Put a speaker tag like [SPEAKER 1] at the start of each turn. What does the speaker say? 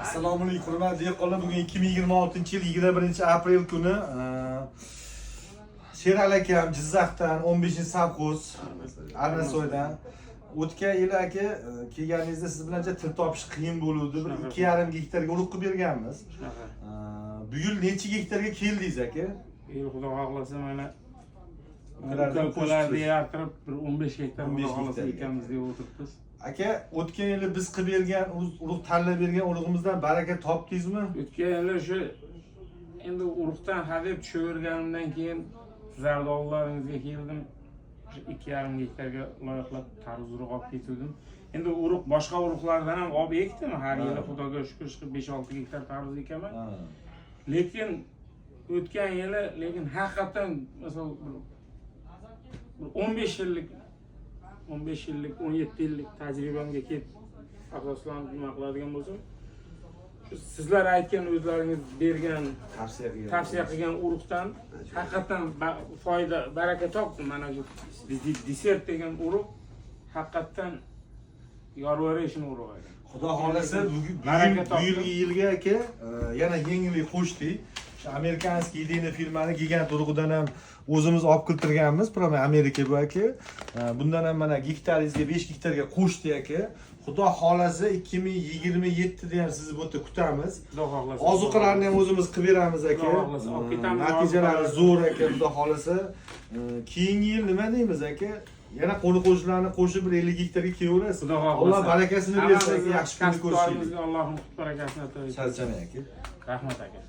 [SPEAKER 1] Assalomu alaykum hurmatli dehqonlar. Bugun 2026-yil 21-aprel kuni Sherali akam Jizzaxdan 15-savxoz Arnasoydan o'tgan yili aka kelganingizda siz bilan til topish qiyin bo'ldi. 2,5 gektarga urug' qilib berganmiz. Bu yil necha gektarga keldingiz aka?
[SPEAKER 2] Xudo xohlasa mana ukalarni yaqirib bir 15 gektar xudo xohlasa ekamiz deb o'tiribmiz.
[SPEAKER 1] Aka, o'tgan yili biz qilib bergan, urug' tanlab bergan urug'imizdan baraka topdingizmi?
[SPEAKER 2] O'tgan yili shu endi urug'dan hadeb tushaverganimdan keyin zardolaringizga keldim. 2,5 gektarga loyiqlab tarvuz urug' olib ketdim. Endi urug' boshqa urug'lardan ham olib ekdim. Har yili xudoga shukr 5-6 gektar tarvuz ekaman. Lekin o'tgan yili haqiqatan masalan 15 yillik 17 yillik tajribamga kelib asoslanib nima qiladigan bo'lsam, shu sizlar aytgan o'zlaringiz bergan tavsiya qilgan urug'dan haqiqatan foyda baraka topdim. Mana shu desert degan urug' haqiqatan yorvarishni urug'i.
[SPEAKER 1] Xudo xolasa bu yilga aka yana yangilik qo'shdik. Amerikanskiy ideyni firmani gigant urug'idan ham o'zimiz olib keltirganmiz. Prome Amerika bu aka. Bundan ham mana gektaringizga 5 gektarga qo'shdik aka. Xudo xolasa 2027 da ham sizni bu yerda kutamiz.
[SPEAKER 2] Xudo xolasa.
[SPEAKER 1] Ozuqalarni ham o'zimiz qilib beramiz aka. Natijalari zo'r aka, xudo xolasa. Keyingi yil nima deymiz aka? Yana qo'ni-qo'shnilarni qo'shib bir 50 gektarga kelaverasiz.
[SPEAKER 2] Xudo xolasa.
[SPEAKER 1] Alloh barakasini bersin aka, yaxshi kunni ko'rishinglar.
[SPEAKER 2] Allohning barakasini tilayman.
[SPEAKER 1] Charchamang aka.
[SPEAKER 2] Rahmat aka.